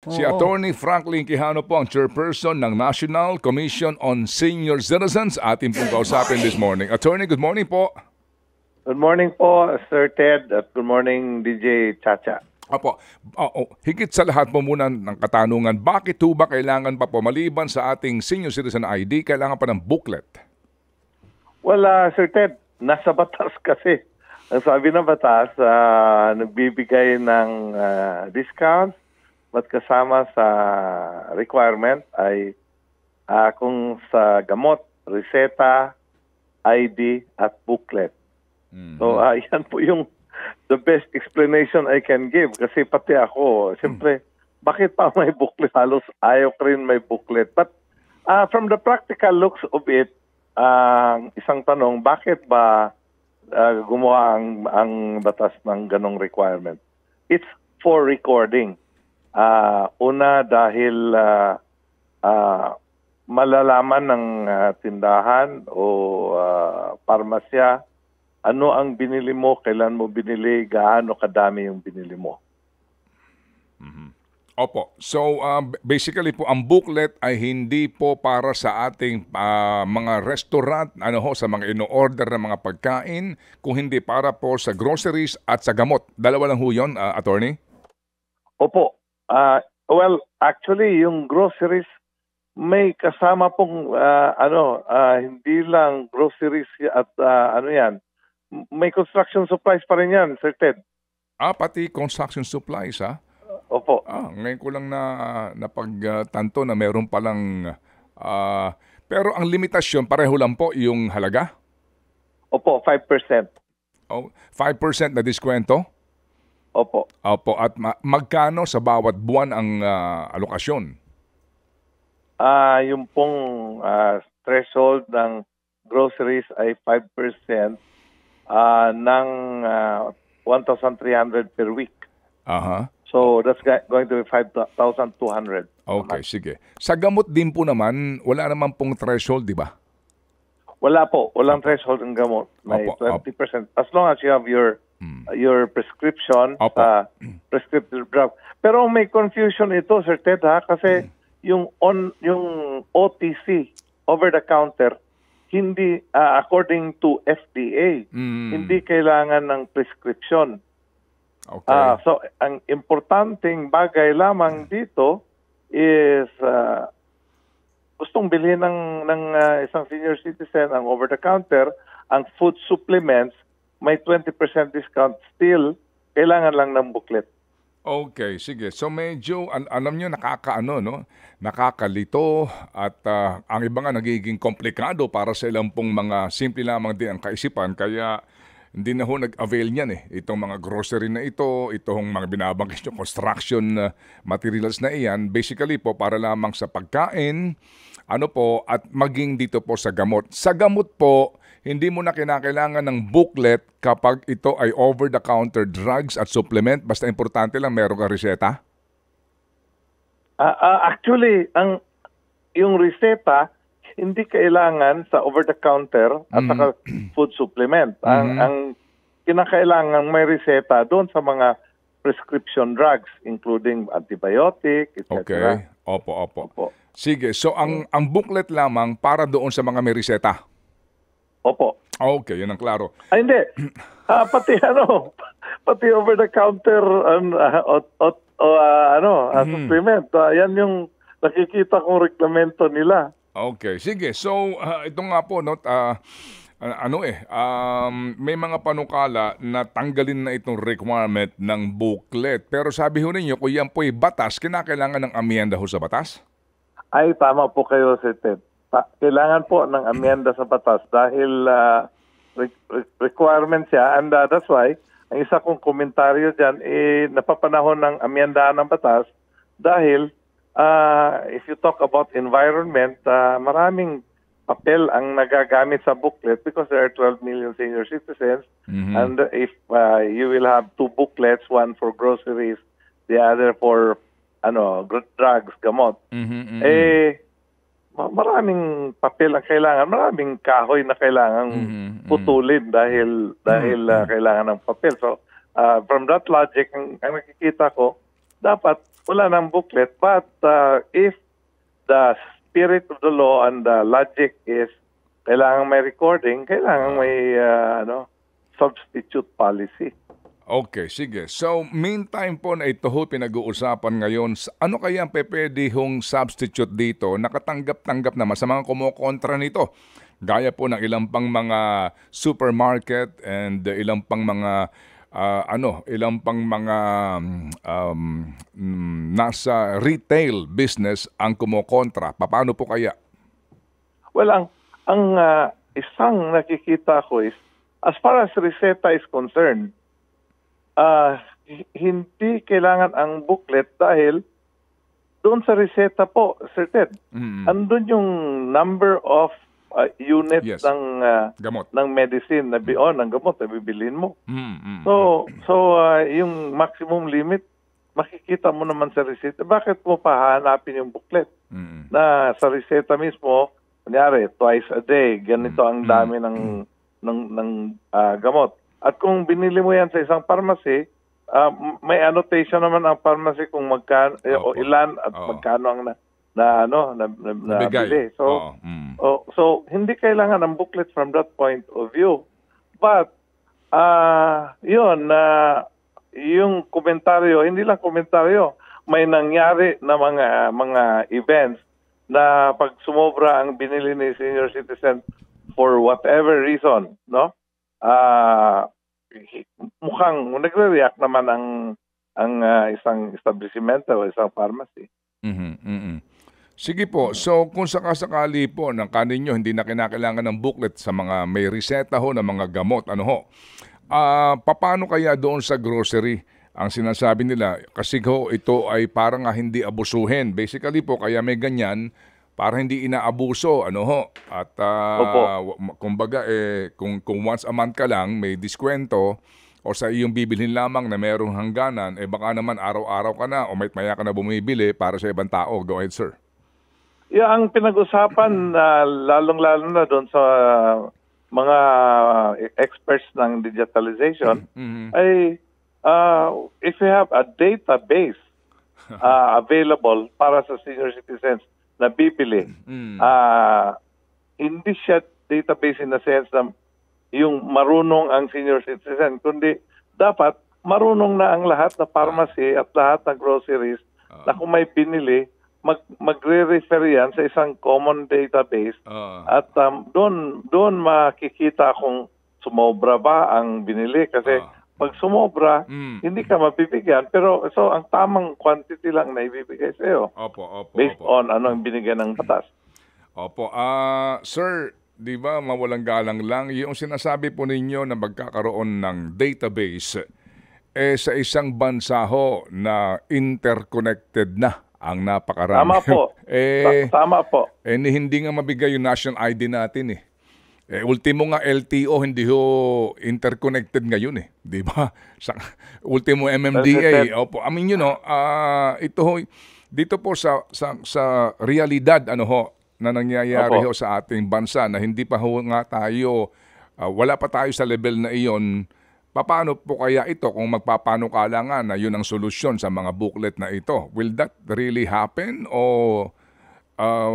Si Oo. Attorney Franklin Quijano po ang chairperson ng National Commission on Senior Citizens. Atin pong kausapin this morning. Attorney, good morning po. Good morning po, Sir Ted, at good morning, DJ Chacha. Apo, higit sa lahat po muna ng katanungan, bakit po ba kailangan pa po, maliban sa ating senior citizen ID, kailangan pa ng booklet? Well, Sir Ted, nasa batas kasi. Ang sabi ng batas, nagbibigay ng discounts, but kasama sa requirement ay kung sa gamot, reseta, ID, at booklet. So, yan po yung the best explanation I can give. Kasi pati ako, siyempre, bakit pa may booklet? Halos ayaw ko rin may booklet. But from the practical looks of it, isang tanong, bakit ba gumawa ang batas ng ganong requirement? It's for recording. Una, dahil malalaman ng tindahan o parmasya ano ang binili mo, kailan mo binili, gaano kadami yung binili mo. Opo. So, basically po, ang booklet ay hindi po para sa ating mga restaurant, sa mga ino-order na mga pagkain, kung hindi para po sa groceries at sa gamot. Dalawa lang ho yun, attorney? Opo. Well, actually, yung groceries, may kasama pong, hindi lang groceries at yan. May construction supplies pa rin yan, Sir Ted. Pati construction supplies, ha? Opo. Ngayon ko lang napagtanto na meron palang... pero ang limitasyon, pareho lang po yung halaga? Opo, 5%. 5% na diskwento? Opo. Opo. At magkano sa bawat buwan ang alokasyon? Yung pong threshold ng groceries ay 5% ng 1,300 per week. So that's going to be 5,200. Okay, sige. Sa gamot din po naman, wala naman pong threshold, di ba? Wala po. Walang threshold ng gamot. May 20%. As long as you have your prescription sa prescriptive drug. Pero may confusion ito, Sir Ted, ha? Kasi yung OTC, over the counter, hindi according to FDA, hindi kailangan ng prescription. Okay. So ang importanteng bagay lamang dito is gustong bilhin ng isang senior citizen ang over the counter, ang food supplements, may 20% discount, still kailangan lang ng booklet. Okay, sige. So medyo, alam nyo, nakakalito at ang iba nga nagiging komplikado para sa ilang pong mga simple lamang din ang kaisipan. Kaya hindi na ho nag-avail niyan itong mga grocery na ito, itong mga binabanggit nyo, construction materials na iyan. Basically po, para lamang sa pagkain, at maging dito po sa gamot. Sa gamot po, hindi mo na kinakailangan ng booklet kapag ito ay over-the-counter drugs at supplement. Basta importante lang meron ka reseta? Actually, yung reseta, hindi kailangan sa over-the-counter at saka food supplement. Ang kinakailangan may reseta doon sa mga prescription drugs, including antibiotic, etc. Okay. Opo. Sige, so ang booklet lamang para doon sa mga may reseta? Opo. Okay, yun ang klaro. Hindi. Pati over-the-counter supplement. Yan yung nakikita kong reglamento nila. Okay, sige. So, ito nga po, may mga panukala na tanggalin na itong requirement ng booklet. Pero sabi ho ninyo, kung yan po'y batas, kinakailangan ng amyenda ho sa batas? Ay, tama po kayo, Sir Ted. Kailangan po ng amyenda sa batas dahil requirement siya. And that's why, ang isa kong komentaryo dyan, napapanahon ng amyenda ng batas dahil if you talk about environment, maraming papel ang nagagamit sa booklet because there are 12 million senior citizens. And if you will have two booklets, one for groceries, the other for drugs, gamot, maraming papel ang kailangan, maraming kahoy na kailangan putulin dahil kailangan ng papel. So from that logic, ang nakikita ko, dapat wala nang booklet. But if the spirit of the law and the logic is kailangan may recording, kailangan may substitute policy. Okay, sige. So, meantime po na ito ho pinag-uusapan ngayon, ano kaya ang pwede hong substitute dito? Nakatanggap-tanggap naman sa mga kumukontra nito. Gaya po ng ilang pang mga supermarket and ilang pang mga nasa retail business ang kumukontra. Paano po kaya? Well, ang isang nakikita ko is, as far as reseta is concerned, hindi kailangan ang booklet dahil doon sa reseta po, Sir Ted, andun yung number of units Yes. ng Gamot. ng medicine ng gamot na bibilhin mo. So yung maximum limit makikita mo naman sa reseta. Bakit mo pa hahanapin yung booklet na sa reseta mismo, kunyari twice a day, ganito ang dami ng gamot. At kung binili mo yan sa isang pharmacy, may annotation naman ang pharmacy kung magkano o ilan at magkano ang nabili. So hindi kailangan ng booklet from that point of view. But yung komentaryo, hindi lang komentaryo, may nangyari na mga events na pag sumobra ang binili ni senior citizen for whatever reason, no? Mukhang nagre-react naman ang isang establishment o isang pharmacy. Sige po, so kung sakasakali po ng kaninyo hindi na kinakailangan ng booklet sa mga may reseta ho ng mga gamot, paano kaya doon sa grocery ang sinasabi nila? Kasi ho, ito ay parang hindi abusuhin. Basically po, kaya may ganyan para hindi inaabuso, At kumbaga kung once a month ka lang may diskwento o sa iyong bibilhin lamang na merong hangganan, baka naman araw-araw ka na o maya ka na bumibili para sa ibang tao. Go ahead, sir. Yeah, ang pinag-usapan lalong-lalo na doon sa mga experts ng digitalization ay if you have a database available para sa senior citizens na bibili, hindi siya database in the sense na yung marunong ang senior citizen, kundi dapat marunong na ang lahat na pharmacy at lahat na groceries na kung may pinili, magre-refer yan sa isang common database at doon makikita kung sumobra ba ang binili kasi pag sumobra, hindi ka mabibigyan. Pero so ang tamang quantity lang na ibibigay sa iyo. Based on ano ang binigyan ng batas. Sir, di ba mawalang galang lang, yung sinasabi po ninyo na magkakaroon ng database, sa isang bansa ho na interconnected na ang napakarami. Tama po. Tama po. Hindi nga mabigay yung national ID natin ultimo nga LTO hindi ho interconnected ngayon di ba? Sa ultimo MMDA. Opo, ito ho dito po sa realidad na nangyayari ho sa ating bansa na hindi pa ho nga tayo wala pa tayo sa level na iyon. Paano po kaya ito kung magpapanukala nga na yun ang solusyon sa mga booklet na ito? Will that really happen o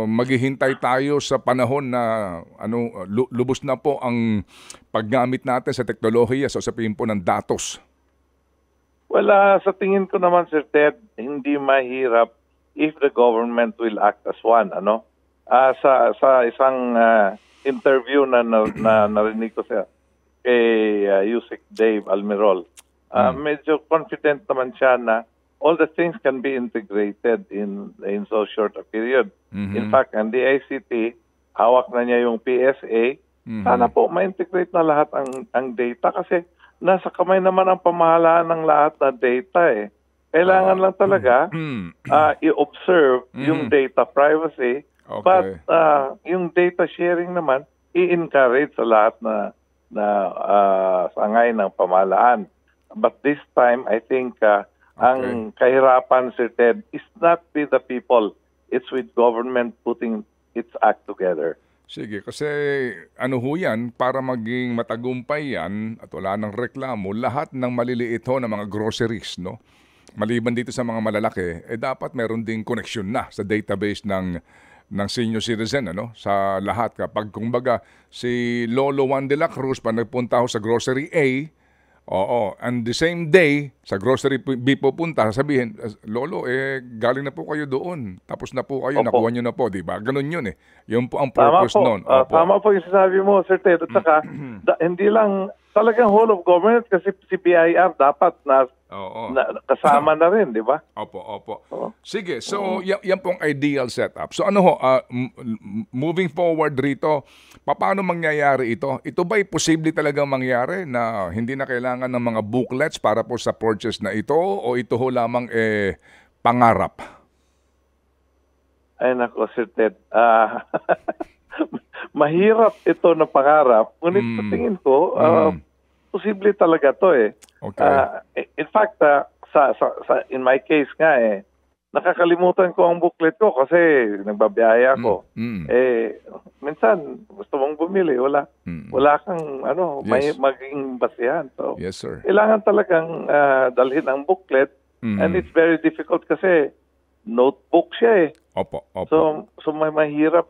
maghihintay tayo sa panahon na lubos na po ang paggamit natin sa teknolohiya sa usapin po ng datos? Well, sa tingin ko naman, Sir Ted, hindi mahirap if the government will act as one. Sa isang interview na narinig ko kay Yusek Dave Almirol, medyo confident naman siya na all the things can be integrated in so short a period. In fact, ang DICT, hawak na niya yung PSA. Sana po ma-integrate na lahat ang data kasi nasa kamay naman ang pamahalaan ng lahat na data Kailangan lang talaga i-observe yung data privacy. Okay. But yung data sharing naman, i-encourage sa lahat na sangay ng pamahalaan. But this time, I think ang kahirapan, Sir Ted, is not with the people. It's with government putting its act together. Sige, kasi yan, para maging matagumpay yan at wala ng reklamo, lahat ng maliliit ho ng mga groceries, maliban dito sa mga malalaki, dapat meron ding connection na sa database ng senior citizen, ano, sa lahat. Kapag kumbaga si Lolo Juan de la Cruz pa nagpunta ho sa grocery A, oo, and the same day sa grocery B pupunta, sabihin, Lolo, galing na po kayo doon, tapos na po kayo, Opo. nakuha nyo na po, di ba? Ganun yun eh. Yun po ang Tama purpose po. nun. Tama po yung sinabi mo, Sir Ted. At saka, hindi lang talagang whole of government kasi si BIR dapat Oo. kasama na rin, di ba? Opo. Oo. Sige, so yan pong ideal setup. So ano ho, moving forward rito, paano mangyayari ito? Ito ba'y posible talagang mangyari na hindi na kailangan ng mga booklets para po sa purchase na ito o ito ho lamang pangarap? Ay nako, Sir Ted. Mahirap ito na pangarap. Ngunit sa tingin ko, posible talaga to eh. Okay. In fact, in my case nga nakakalimutan ko ang booklet ko kasi nagbabiyaya ako. Minsan gusto mong bumili, wala kang Yes. maging basihan. So, Yes, sir. kailangan talagang dalhin ang booklet and it's very difficult kasi notebook siya eh. Opo. So mahirap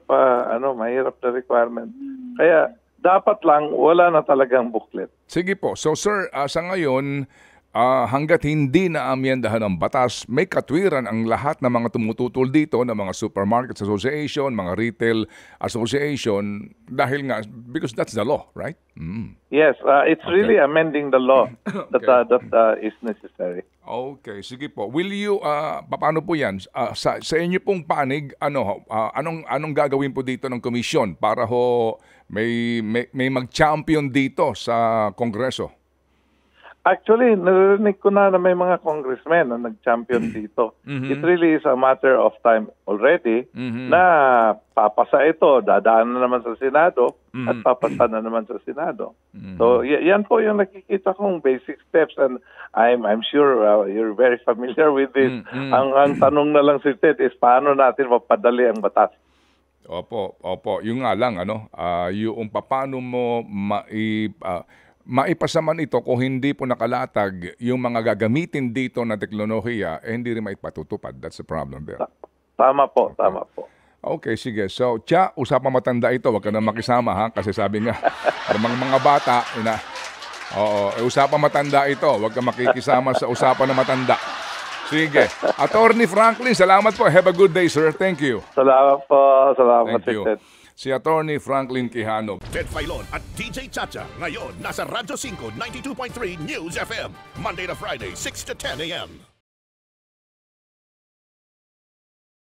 mahirap na requirement. Kaya dapat lang wala na talagang booklet. Sige po. So sir, sa ngayon, hanggat hindi na amyendahan ng batas, may katwiran ang lahat ng mga tumututol dito ng mga supermarkets association, mga retail association, dahil nga, because that's the law, right? Yes, it's really amending the law that is necessary. Okay, sige po. Will you, paano po yan? Sa inyo pong panig, anong gagawin po dito ng komisyon para ho may mag-champion dito sa Kongreso? Actually, narinig ko na may mga congressmen na nag-champion dito. It really is a matter of time already na papasa ito, dadaan na naman sa Senado at papasa na naman sa Senado. So, yan po yung nakikita kong basic steps and I'm sure you're very familiar with this. Ang tanong na lang, Sir Ted, is paano natin mapadali ang batas? Opo. Yung nga lang, yung paano mo maipasaman ito kung hindi po nakalatag yung mga gagamitin dito na teknolohiya, hindi rin maipatutupad. That's the problem there. Tama po. Okay, sige. So, usapang matanda ito. Huwag ka na makisama, ha? Kasi sabi nga, mga bata, usapang matanda ito. Huwag ka makikisama sa usapan na matanda. Sige. Attorney Franklin, salamat po. Have a good day, sir. Thank you. Salamat po. Salamat, Thank you. Sir Ted. Si Attorney Franklin Quijano. Ted Filon at DJ Chacha. Ngayon, nasa Radyo 5, 92.3 News FM. Monday to Friday, 6 to 10 a.m.